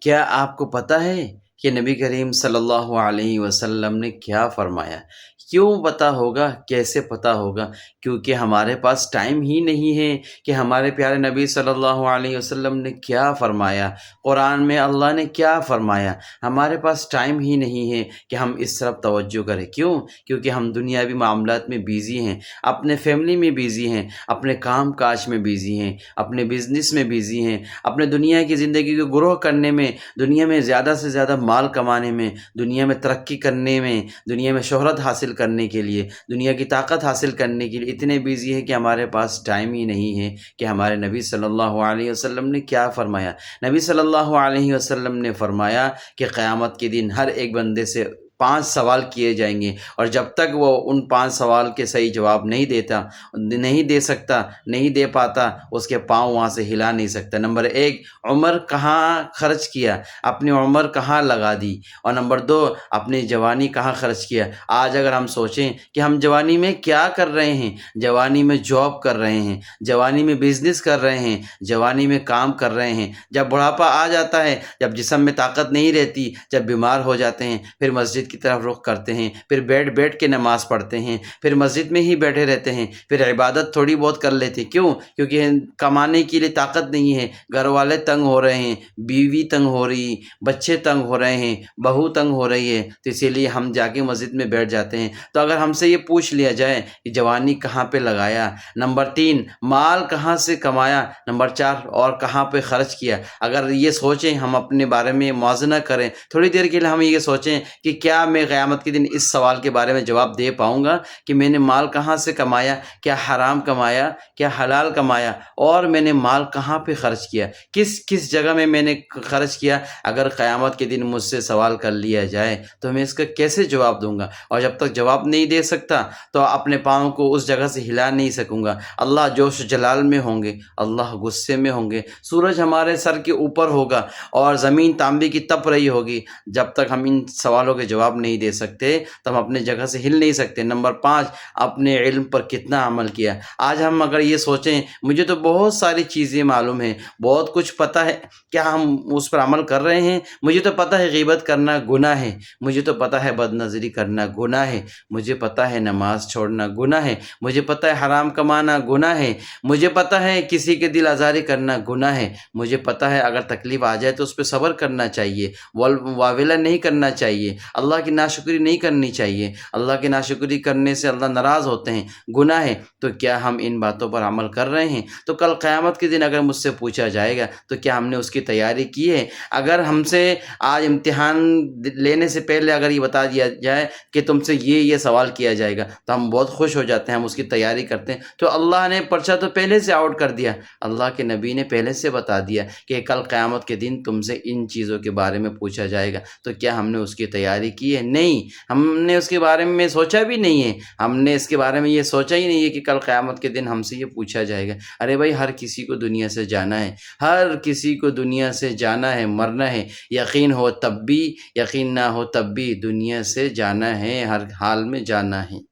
کیا آپ کو پتہ ہے کہ نبی کریم صلی اللہ علیہ وسلم نے کیا فرمایا؟ کیوں پتہ ہوگا؟ کیسے پتہ ہوگا؟ کیونکہ ہمارے پاس ٹائم ہی نہیں ہے کہ ہمارے پیارے نبی صلی اللہ علیہ وسلم نے کیا فرمایا، قرآن میں اللہ نے کیا فرمایا۔ ہمارے پاس ٹائم ہی نہیں ہے کہ ہم اس طرف توجہ کریں۔ کیوں؟ کیونکہ ہم دنیاوی معاملات میں بیزی ہیں، اپنے فیملی میں بیزی ہیں، اپنے کام کاج میں بیزی ہیں، اپنے بزنس میں بیزی ہیں، اپنے دنیا کی زندگی کو گرو کرنے میں، دنیا میں زیادہ سے زیادہ مال کمانے میں، دنیا میں ترقی کرنے میں، دنیا میں شہرت حاصل کرنے کے لیے، دنیا کی طاقت حاصل کرنے کے لیے اتنے بیزی ہے کہ ہمارے پاس ٹائم ہی نہیں ہے کہ ہمارے نبی صلی اللہ علیہ وسلم نے کیا فرمایا۔ نبی صلی اللہ علیہ وسلم نے فرمایا کہ قیامت کے دن ہر ایک بندے سے 5 سوال کیے جائیں گے، اور جب تک وہ ان 5 سوال کے صحیح جواب نہیں دے سکتا، نہیں دے پاتا، اس کے پاؤں وہاں سے ہلا نہیں سکتا۔ نمبر 1، عمر کہاں خرچ کیا، اپنی عمر کہاں لگا دی، اور نمبر 2، اپنی جوانی کہاں خرچ کیا۔ آج اگر ہم سوچیں کہ ہم جوانی میں کیا کر رہے ہیں، جوانی میں جاب کر رہے ہیں، جوانی میں بزنس کر رہے ہیں، جوانی میں کام کر رہے ہیں، جب بڑھاپا آ جاتا ہے، جب جسم میں طاقت نہیں رہتی، جب بیمار ہو جاتے ہیں، پھر مسجد کی طرف رخ کرتے ہیں، پھر بیٹھ کے نماز پڑھتے ہیں، پھر مسجد میں ہی بیٹھے رہتے ہیں، پھر عبادت تھوڑی بہت کر لیتے ہیں۔ کیوں؟ کیونکہ کمانے کے لیے طاقت نہیں ہے، گھر والے تنگ ہو رہے ہیں، بیوی تنگ ہو رہی، بچے تنگ ہو رہے ہیں، بہو تنگ ہو رہی ہے، تو اسی لیے ہم جا کے مسجد میں بیٹھ جاتے ہیں۔ تو اگر ہم سے یہ پوچھ لیا جائے کہ جوانی کہاں پہ لگایا، نمبر 3، مال کہاں سے کمایا، نمبر 4، اور کہاں پہ خرچ کیا، اگر یہ سوچیں، ہم اپنے بارے میں موازنہ کریں، تھوڑی دیر کے لیے ہم یہ سوچیں کہ کیا میں قیامت کے دن اس سوال کے بارے میں جواب دے پاؤں گا کہ میں نے مال کہاں سے کمایا، کیا حرام کمایا، کیا حلال کمایا، اور میں نے مال کہاں پہ خرچ کیا، کس جگہ میں نے خرچ کیا۔ اگر قیامت کے دن مجھ سے سوال کر لیا جائے تو میں اس کا کیسے جواب دوں گا؟ اور جب تک جواب نہیں دے سکتا تو اپنے پاؤں کو اس جگہ سے ہلا نہیں سکوں گا۔ اللہ جوش جلال میں ہوں گے، اللہ غصے میں ہوں گے، سورج ہمارے سر کے اوپر ہوگا اور زمین تانبے کی تپ رہی ہوگی۔ جب تک ہم ان سوالوں کے جواب نہیں دے سکتے تو ہم اپنے جگہ سے ہل نہیں سکتے۔ نمبر 5، اپنے علم پر کتنا عمل کیا۔ آج ہم اگر یہ سوچیں مجھے تو بہت ساری چیزیں معلوم ہیں، بہت کچھ پتہ ہے، کیا ہم اس پر عمل کر رہے ہیں؟ مجھے تو پتہ ہے غیبت کرنا گناہ ہے، مجھے تو پتہ ہے بد نظری کرنا گناہ ہے، مجھے پتہ ہے نماز چھوڑنا گناہ ہے، مجھے پتہ ہے حرام کمانا گناہ ہے، مجھے پتہ ہے کسی کے دل آزاری کرنا گناہ ہے، مجھے پتہ ہے اگر تکلیف آ جائے تو اس پہ صبر کرنا چاہیے، واویلا نہیں کرنا چاہیے، اللہ کی ناشکری نہیں کرنی چاہیے، اللہ کی ناشکری کرنے سے اللہ ناراض ہوتے ہیں، گناہ ہے۔ تو کیا ہم ان باتوں پر عمل کر رہے ہیں؟ تو کل قیامت کے دن اگر مجھ سے پوچھا جائے گا تو کیا ہم نے اس کی تیاری کی ہے؟ اگر ہم سے آج امتحان لینے سے پہلے اگر یہ بتا دیا جائے کہ تم سے یہ سوال کیا جائے گا تو ہم بہت خوش ہو جاتے ہیں، ہم اس کی تیاری کرتے ہیں۔ تو اللہ نے پرچہ تو پہلے سے آؤٹ کر دیا، اللہ کے نبی نے پہلے سے بتا دیا کہ کل قیامت کے دن تم سے ان چیزوں کے بارے میں پوچھا جائے گا۔ تو کیا ہم نے اس کی تیاری کی ہے؟ نہیں، ہم نے اس کے بارے میں سوچا بھی نہیں ہے، ہم نے اس کے بارے میں یہ سوچا ہی نہیں ہے کہ کل قیامت کے دن ہم سے یہ پوچھا جائے گا۔ ارے بھائی، ہر کسی کو دنیا سے جانا ہے، ہر کسی کو دنیا سے جانا ہے، مرنا ہے، یقین ہو تب بھی، یقین نہ ہو تب بھی دنیا سے جانا ہے، ہر حال میں جانا ہے۔